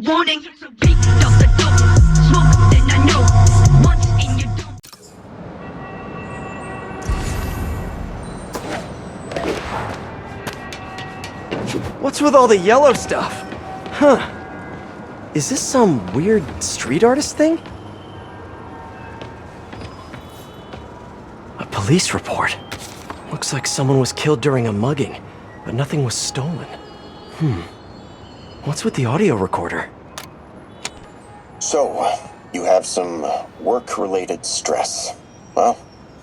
warning. Peek out the door. Smoke, then I know. Once in your dome. What's with all the yellow stuff? Huh. Is this some weird street artist thing? A police report. Looks like someone was killed during a mugging, but nothing was stolen. What's with the audio recorder? So, you have some work-related stress. Well,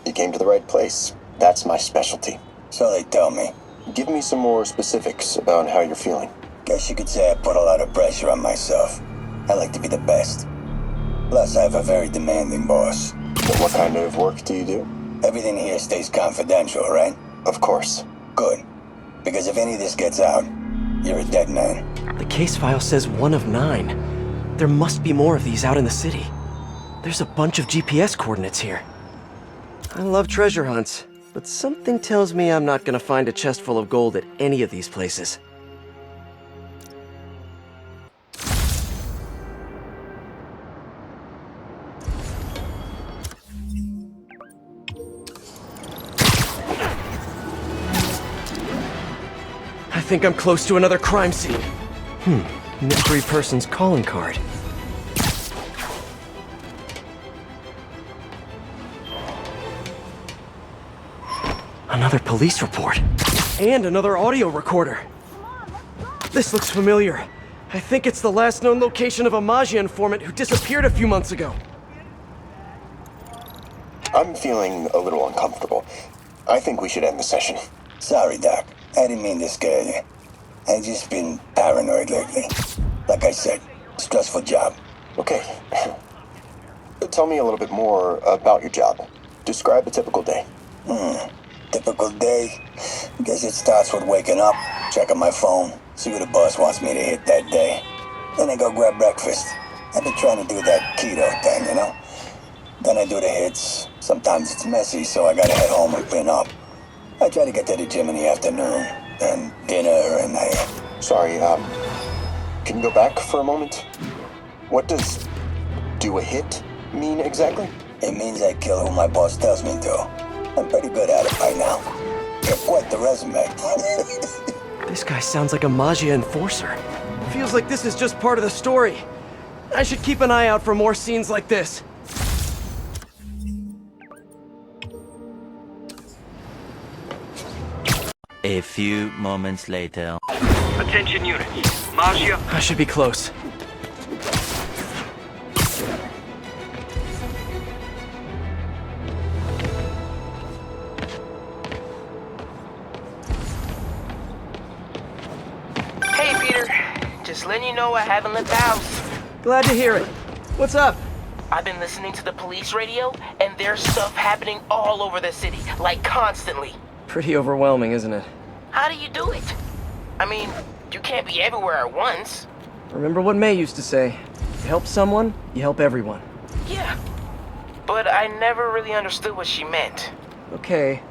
you came to the right place. That's my specialty. So they tell me. Give me some more specifics about how you're feeling. Guess you could say I put a lot of pressure on myself. I like to be the best. Plus, I have a very demanding boss. So what kind of work do you do? Everything here stays confidential, right? Of course. Good. Because if any of this gets out, you're a dead man. The case file says 1 of 9. There must be more of these out in the city. There's a bunch of GPS coordinates here. I love treasure hunts, but something tells me I'm not gonna find a chest full of gold at any of these places. I think I'm close to another crime scene. Mystery person's calling card. Another police report. And another audio recorder. This looks familiar. I think it's the last known location of a Magia informant who disappeared a few months ago. I'm feeling a little uncomfortable. I think we should end the session. Sorry, Doc. I didn't mean to scare you. I've just been paranoid lately. Like I said, stressful job. Okay. Tell me a little bit more about your job. Describe a typical day. Typical day? Guess it starts with waking up, checking my phone, see what the boss wants me to hit that day. Then I go grab breakfast. I've been trying to do that keto thing, you know? Then I do the hits. Sometimes it's messy, so I gotta head home and clean up. I try to get to the gym in the afternoon, then dinner, and Sorry, can you go back for a moment? What does do a hit mean exactly? It means I kill who my boss tells me to. I'm pretty good at it by now. Got quite the resume. This guy sounds like a Magia enforcer. Feels like this is just part of the story. I should keep an eye out for more scenes like this. A few moments later. Attention units. Magia. I should be close. Hey, Peter. Just letting you know I haven't left the house. Glad to hear it. What's up? I've been listening to the police radio, and there's stuff happening all over the city, like constantly. Pretty overwhelming, isn't it? How do you do it? I mean, you can't be everywhere at once. Remember what May used to say. You help someone, you help everyone. Yeah. But I never really understood what she meant. Okay.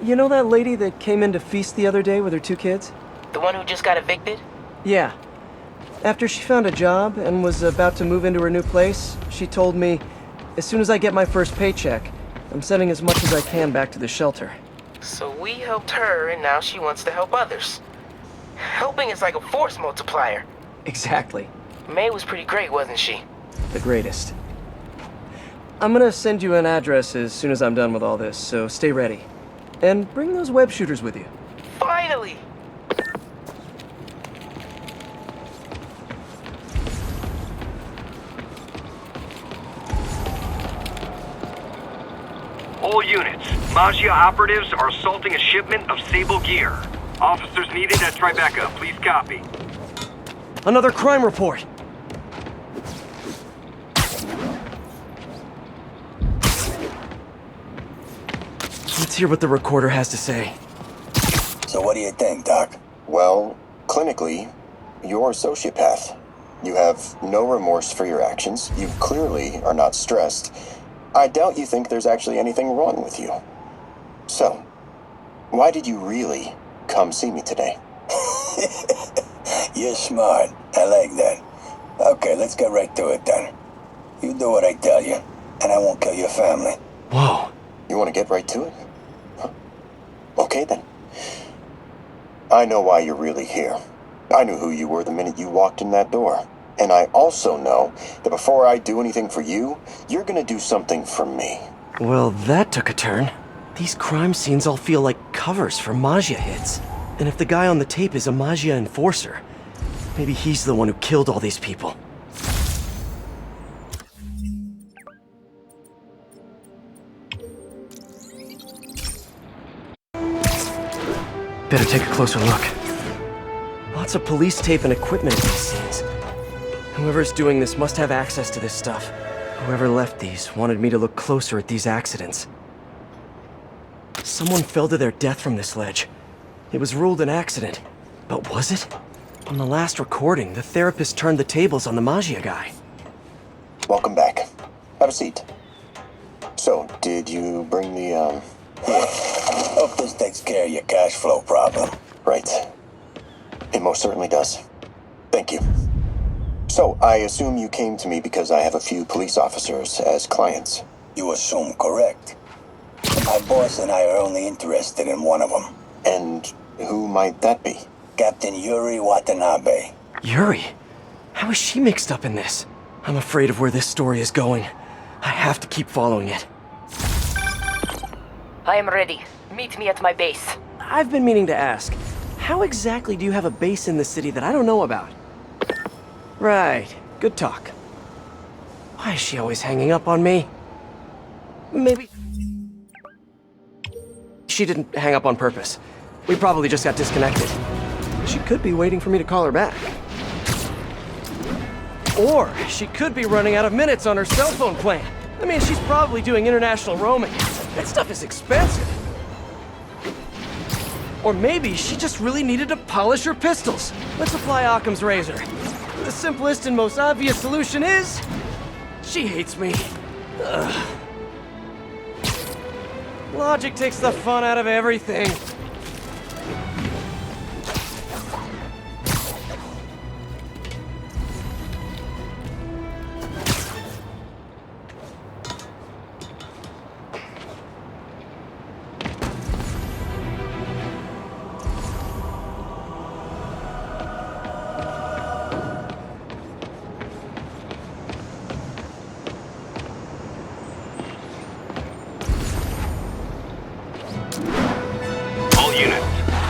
You know that lady that came in to feast the other day with her 2 kids? The one who just got evicted? Yeah. After she found a job and was about to move into her new place, she told me, as soon as I get my first paycheck, I'm sending as much as I can back to the shelter. So we helped her, and now she wants to help others. Helping is like a force multiplier. Exactly. May was pretty great, wasn't she? The greatest. I'm gonna send you an address as soon as I'm done with all this, so stay ready. And bring those web shooters with you. Finally! All units. Magia operatives are assaulting a shipment of Sable gear. Officers needed at Tribeca. Please copy. Another crime report! Let's hear what the recorder has to say. So what do you think, Doc? Well, clinically, you're a sociopath. You have no remorse for your actions. You clearly are not stressed. I doubt you think there's actually anything wrong with you. So, why did you really come see me today? You're smart. I like that. Okay, let's get right to it then. You do what I tell you, and I won't kill your family. Whoa. You want to get right to it? Huh. Okay then. I know why you're really here. I knew who you were the minute you walked in that door. And I also know that before I do anything for you, you're gonna do something for me. Well, that took a turn. These crime scenes all feel like covers for Maggia hits. And if the guy on the tape is a Maggia enforcer, maybe he's the one who killed all these people. Better take a closer look. Lots of police tape and equipment in these scenes. Whoever's doing this must have access to this stuff. Whoever left these wanted me to look closer at these accidents. Someone fell to their death from this ledge. It was ruled an accident. But was it? On the last recording, the therapist turned the tables on the Maggia guy. Welcome back. Have a seat. So, did you bring the, Hope this takes care of your cash flow problem. Right. It most certainly does. Thank you. So, I assume you came to me because I have a few police officers as clients. You assume correct. My boss and I are only interested in one of them. And who might that be? Captain Yuri Watanabe. Yuri? How is she mixed up in this? I'm afraid of where this story is going. I have to keep following it. I am ready. Meet me at my base. I've been meaning to ask, how exactly do you have a base in the city that I don't know about? Right, good talk. Why is she always hanging up on me? Maybe she didn't hang up on purpose. We probably just got disconnected. She could be waiting for me to call her back. Or she could be running out of minutes on her cell phone plan. I mean, she's probably doing international roaming. That stuff is expensive. Or maybe she just really needed to polish her pistols. Let's apply Occam's razor. The simplest and most obvious solution is... she hates me. Ugh. Logic takes the fun out of everything.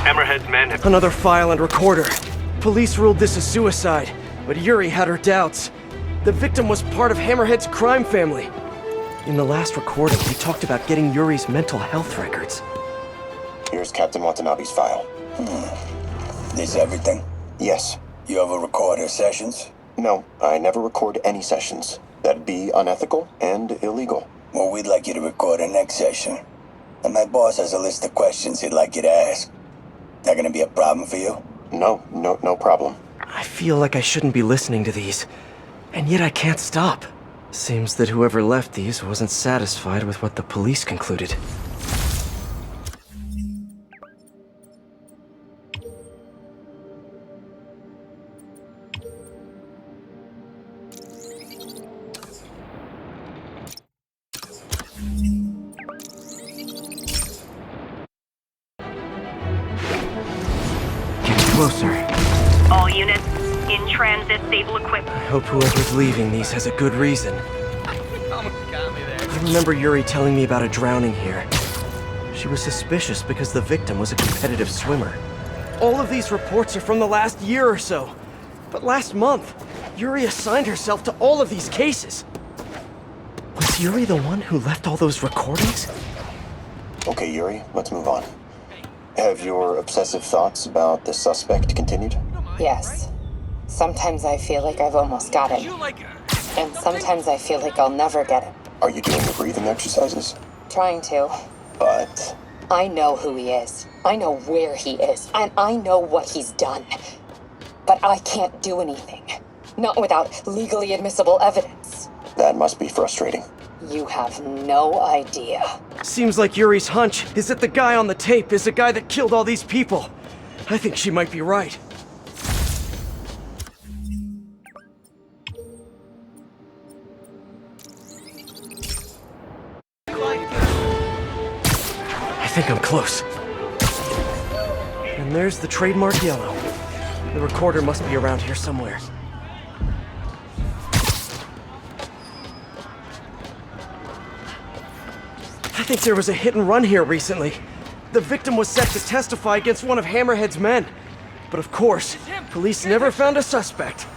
Hammerhead's men have... Another file and recorder. Police ruled this a suicide, but Yuri had her doubts. The victim was part of Hammerhead's crime family. In the last recording, we talked about getting Yuri's mental health records. Here's Captain Watanabe's file. This everything? Yes. You ever record her sessions? No, I never record any sessions. That'd be unethical and illegal. Well, we'd like you to record her next session. And my boss has a list of questions he'd like you to ask. That gonna be a problem for you? No problem. I feel like I shouldn't be listening to these, and yet I can't stop. Seems that whoever left these wasn't satisfied with what the police concluded. Closer. All units, in transit, Sable equipment. I hope whoever's leaving these has a good reason. I remember Yuri telling me about a drowning here. She was suspicious because the victim was a competitive swimmer. All of these reports are from the last year or so. But last month, Yuri assigned herself to all of these cases. Was Yuri the one who left all those recordings? Okay, Yuri, let's move on. Have your obsessive thoughts about the suspect continued? Yes. Sometimes I feel like I've almost got him. And sometimes I feel like I'll never get him. Are you doing the breathing exercises? Trying to. But... I know who he is. I know where he is. And I know what he's done. But I can't do anything. Not without legally admissible evidence. that must be frustrating. You have no idea. Seems like Yuri's hunch is that the guy on the tape is the guy that killed all these people. I think she might be right. think I'm close. And there's the trademark yellow. The recorder must be around here somewhere. I think there was a hit and run here recently. The victim was set to testify against one of Hammerhead's men. But of course, police never found a suspect.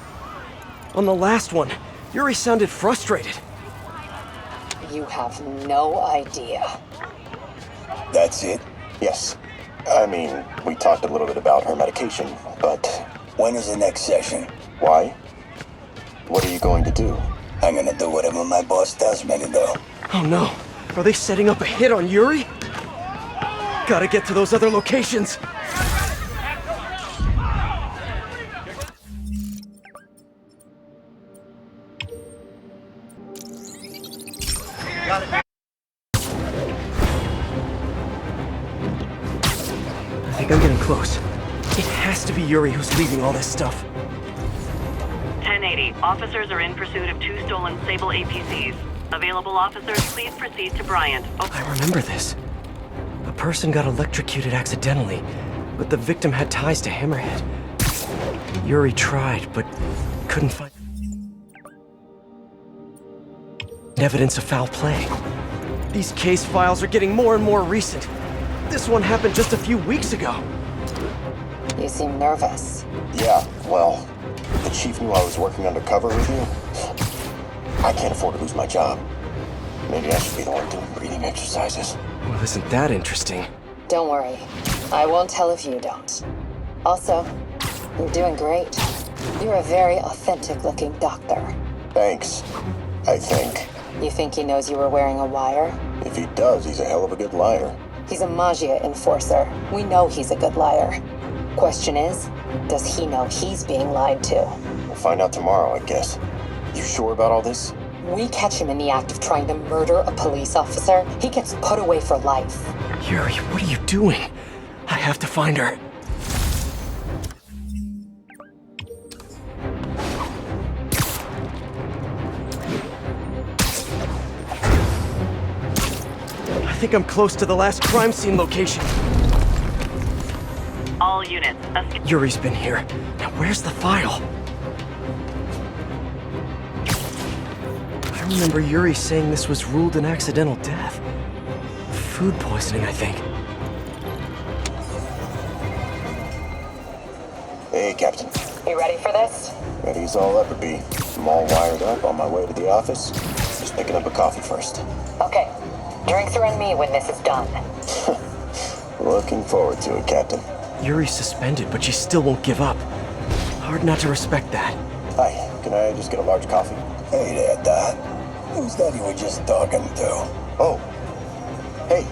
On the last one, Yuri sounded frustrated. You have no idea. That's it? Yes. I mean, we talked a little bit about her medication, but When is the next session? why? What are you going to do? I'm gonna do whatever my boss tells me to do. Oh no, are they setting up a hit on Yuri? Gotta get to those other locations. I think I'm getting close. It has to be Yuri who's leaving all this stuff. 1080. Officers are in pursuit of 2 stolen Sable APCs. Available officers, please proceed to Bryant. I remember this. A person got electrocuted accidentally, but the victim had ties to Hammerhead. Yuri tried, but couldn't find evidence of foul play. These case files are getting more and more recent. This one happened just a few weeks ago. You seem nervous. Yeah, well, the chief knew I was working undercover with you. I can't afford to lose my job. Maybe I should be the one doing breathing exercises. Well, isn't that interesting? Don't worry. I won't tell if you don't. Also, you're doing great. You're a very authentic-looking doctor. Thanks, I think. You think he knows you were wearing a wire? If he does, he's a hell of a good liar. He's a Magia enforcer. We know he's a good liar. Question is, does he know he's being lied to? We'll find out tomorrow, I guess. You sure about all this? We catch him in the act of trying to murder a police officer, he gets put away for life. Yuri, what are you doing? I have to find her. I think I'm close to the last crime scene location. All units, Yuri's been here. Now where's the file? I remember Yuri saying this was ruled an accidental death. Food poisoning, I think. Hey, Captain. You ready for this? Ready as all ever be. I'm all wired up on my way to the office. Just picking up a coffee first. Okay. Drinks are on me when this is done. Looking forward to it, Captain. Yuri's suspended, but she still won't give up. Hard not to respect that. Hi, can I just get a large coffee? Hey there, Dot. Who's that you were just talking to? Oh. Hey.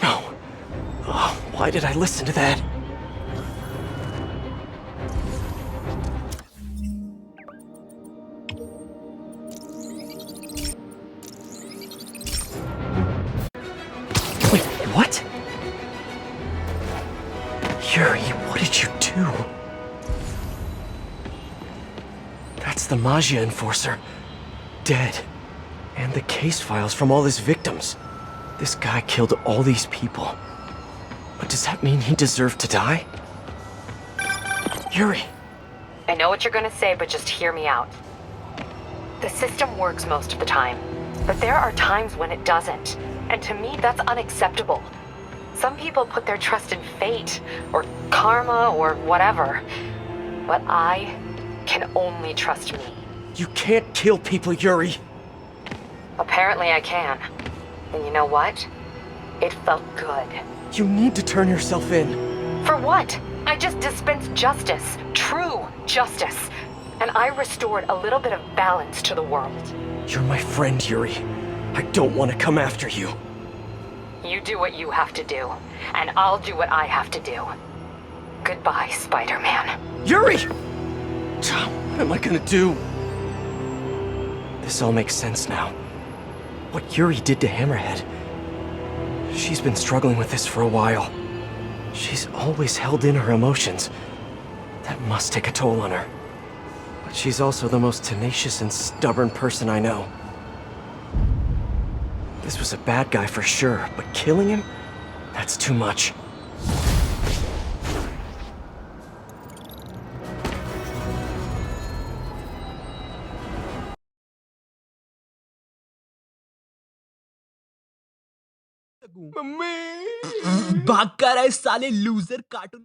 No. Oh, why did I listen to that? Wait, what? Yuri, what did you do? That's the Magia enforcer. Dead. And the case files from all his victims. This guy killed all these people. But does that mean he deserved to die? Yuri! I know what you're gonna say, but just hear me out. The system works most of the time, but there are times when it doesn't. And to me, that's unacceptable. Some people put their trust in fate, or karma, or whatever. But I can only trust me. You can't kill people, Yuri! Apparently I can. And you know what? It felt good. You need to turn yourself in. For what? I just dispensed justice. True justice. And I restored a little bit of balance to the world. You're my friend, Yuri. I don't want to come after you. You do what you have to do, and I'll do what I have to do. Goodbye, Spider-Man. Yuri! What am I gonna do? This all makes sense now. What Yuri did to Hammerhead. She's been struggling with this for a while. She's always held in her emotions. That must take a toll on her. But She's also the most tenacious and stubborn person I know. This was a bad guy for sure, but killing him? That's too much. भाग कर आए साले loser cartoon